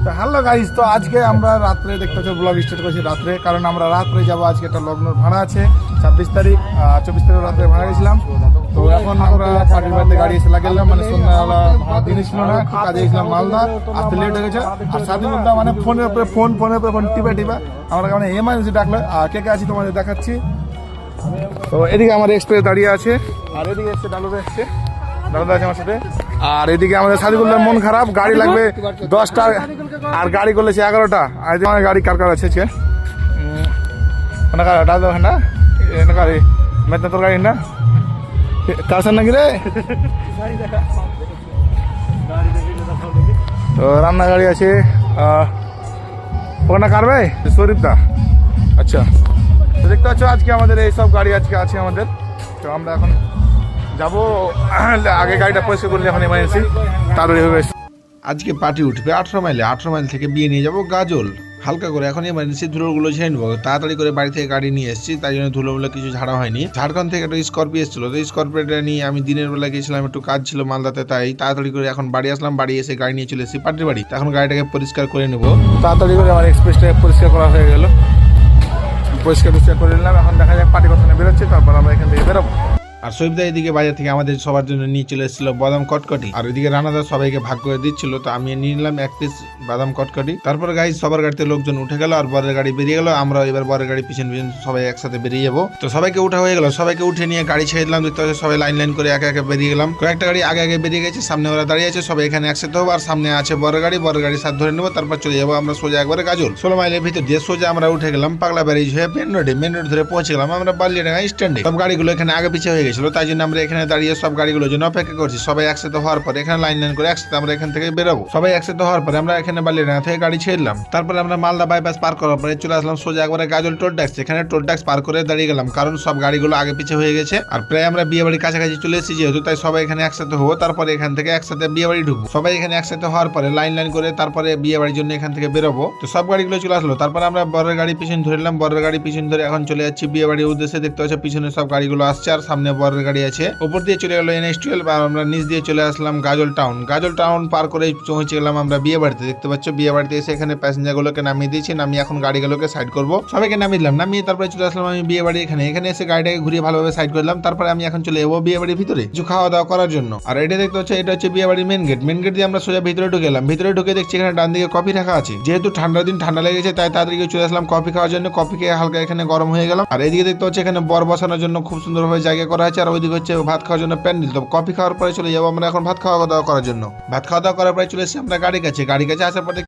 তো hello guys, তো আজকে আমরা রাত্রে দেখতে পাচ্ছি ব্লগ স্টার্ট করছি রাত্রে, কারণ আমরা রাত্রে যাবো। আজকে একটা লগ্ন ভাড়া আছে 26 তারিখ, 24 তারিখ রাত্রে ভাড়া গেছিলাম। তো এখন আমরা পার্টির বাড়িতে গাড়ি এসে লাগিয়েলাম, মানে সন্ধ্যাবেলা দিন ছিল না, একটু কাজে গেছিলাম মালদা, আসতে লেট হয়ে গেছে। আর সাথে মধ্যে মানে ফোনের উপরে ফোন টিপে আমরা মানে এমার্জেন্সি ডাকলো। আর কে কে আছি তোমাদের দেখাচ্ছি। তো এদিকে আমার এক্সপ্রেস দাঁড়িয়ে আছে, আর এদিকে এসছে ডালুদা এসছে, দাদা আছে আমার সাথে। আর এদিকে আমাদের সাদিকুল্লার মন খারাপ, গাড়ি লাগবে 10টা আর গাড়ি করলেছে 11টা। আর আমার গাড়ি কার কার আছে দাদা না গাড়ি মেতনা তোর গাড়ি না কার নাকি রে। তো রান্না গাড়ি আছে ওখানে কার ভাই শরীফ দা। আচ্ছা, তো দেখতে পাচ্ছ আজকে আমাদের এইসব গাড়ি আজকে আছে আমাদের। তো আমরা এখন যাবো, আগে গাড়িটা পরিষ্কার করলে এখন এমার্জেন্সি তাড়াতাড়ি হবে। আজকে পার্টি উঠবে 18 মাইল থেকে বিয়ে নিয়ে যাবো গাজল। হালকা করে এখন এমার্জেন্সি ধুলোগুলো ঝেড়ে নেবো। তাড়াতাড়ি করে বাড়ি থেকে গাড়ি নিয়ে এসেছি, তাই জন্য ধুলোগুলো কিছু ঝাড়া হয়নি। ঝাড়খণ্ড থেকে একটা স্করপিও এসেছিল, তো স্করপিওটা নিয়ে আমি দিনের বেলা গেছিলাম, একটু কাজ ছিল মালদাতে, তাই তাড়াতাড়ি করে এখন বাড়ি আসলাম। বাড়ি এসে গাড়ি নিয়ে চলে এসেছি পার্টির বাড়ি। এখন গাড়িটাকে পরিষ্কার করে নেবো। তাড়াতাড়ি করে আমার এক্সপ্রেসটা পরিষ্কার করা হয়ে গেল, পরিষ্কার করে নিলাম। এখন দেখা যাক পার্টি কথা বেরোচ্ছে, তারপর আমরা এখান থেকে বেরোবো। আর সৈবদা এদিকে বাজার থেকে আমাদের সবার জন্য নিয়ে চলে এসেছিল বাদাম কটকটি, আর ওইদিকে রানাদা সবাইকে ভাগ করে দিচ্ছিল, তো আমি নিয়ে নিলাম 1 পিস বাদাম কটকটি। তারপর গাড়ি সবার গাড়িতে লোকজন উঠে গেল, আর বরের গাড়ি বেরিয়ে গেল। আমরা এবার বরের গাড়ি পিছন পিছন সবাই একসাথে বেরিয়ে যাবো। তো সবাইকে উঠা হয়ে গেল, সবাইকে উঠে নিয়ে গাড়ি ছেড়ে দিলাম। দেখতে পাচ্ছি সবাই লাইন লাইন করে একে একে বেরিয়ে গেলাম। কয়েকটা গাড়ি আগে আগে বেরিয়ে গেছে, সামনে ওরা দাঁড়িয়ে আছে, সবাই এখানে একসাথে হবো। আর সামনে আছে বরের গাড়ির সাথে ধরে নেবো, তারপর চলে যাবো আমরা সোজা একবারে গাজল। 16 মাইলের ভিতর দিয়ে সোজা আমরা উঠে গেলাম পাগলা ব্যারেজ হয়ে মেন রোড ধরে পৌঁছে গেলাম আমরা বালিয়াডাঙ্গা স্ট্যান্ডে। সব গাড়িগুলো এখানে আগে পিছিয়ে হয়ে গেছিল, তাই জন্য আমরা এখানে দাঁড়িয়ে সব গাড়িগুলোর জন্য অপেক্ষা করছি। সবাই একসাথে হওয়ার পরে এখানে লাইন লাইন করে একসাথে আমরা এখান থেকে বেরোবো। সবাই একসাথে হওয়ার পরে আমরা এখানে বালিয়াডাঙ্গা থেকে গাড়ি ছেড়লাম। তারপরে আমরা মালদা বাইপাস পার করার পরে চলে আসলাম সোজা একবারে গাজল টোল ট্যাক্স। এখানে টোল ট্যাক্স পার করে দাঁড়িয়ে গেলাম, কারণ সব গাড়িগুলো আগে পিছিয়ে হয়ে গেছে। আর প্রায় আমরা বিয়ে বাড়ির কাছাকাছি চলে এসেছি যেহেতু, তাই সবাই এখানে একসাথে হবো। তারপরে এখান থেকে একসাথে বিয়ে বাড়ি ঢুকবো। সবাই এখানে একসাথে হওয়ার পরে লাইন লাইন করে তারপরে বিয়ে বাড়ির জন্য এখান থেকে বেরোবো। তো সব গাড়িগুলো চলে আসলো। তারপরে আমরা বরের গাড়ি পিছন ধরলাম, বরের গাড়ি পিছন ধরে এখন চলে যাচ্ছি বিয়ে বাড়ির উদ্দেশ্যে। দেখতে পাচ্ছ পিছনে সব গাড়িগুলো আসছে, আর সামনে বরের গাড়ি আছে। উপর দিয়ে চলে গেল NH12, আর আমরা নিচ দিয়ে চলে আসলাম গাজল টাউন পার করে পৌঁছে গেলাম আমরা বিয়ে বাড়িতে। দেখতে পাচ্ছ বিয়ে বাড়িতে এসে এখানে প্যাসেঞ্জার গুলোকে নামিয়ে দিয়েছি। নামিয়ে এখন গাড়িগুলোকে সাইড করবো, সবাইকে নামিয়ে দিলাম। নামিয়ে তারপরে চলে আসলাম আমি বিয়ে বাড়ি এখানে এসে গাড়িটাকে ঘুরিয়ে ভালোভাবে সাইড করলাম। তারপরে আমি এখন চলে যাবো বিয়ে বাড়ির ভিতরে কিছু খাওয়া দাওয়া করার জন্য। আর এটা দেখতে হচ্ছে এটা হচ্ছে বিয়ে বাড়ির মেন গেট দিয়ে আমরা সোজা ভিতরে ঢুকে গেলাম। ভিতরে ঢুকে দেখছি এখানে ডান দিকে কফি রাখা আছে। যেহেতু ঠান্ডার দিন ঠান্ডা লেগেছে, তাই তাড়াতাড়ি চলে আসলাম কফি খাওয়ার জন্য। কফি খেয়ে হালকা এখানে গরম হয়ে গেলাম। আর এদিকে দেখতে হচ্ছে এখানে বর বসানোর জন্য খুব সুন্দরভাবে জায়গা করা আছে। আর ওইদিকে হচ্ছে ভাত খাওয়ার জন্য প্যান্ডেল। তো কফি খাওয়ার পরে চলে যাবো আমরা এখন ভাত খাওয়া দাওয়া করার জন্য। ভাত খাওয়া দাওয়া করার পরে চলে এসেছি আমরা গাড়ি কাছে আসার পরে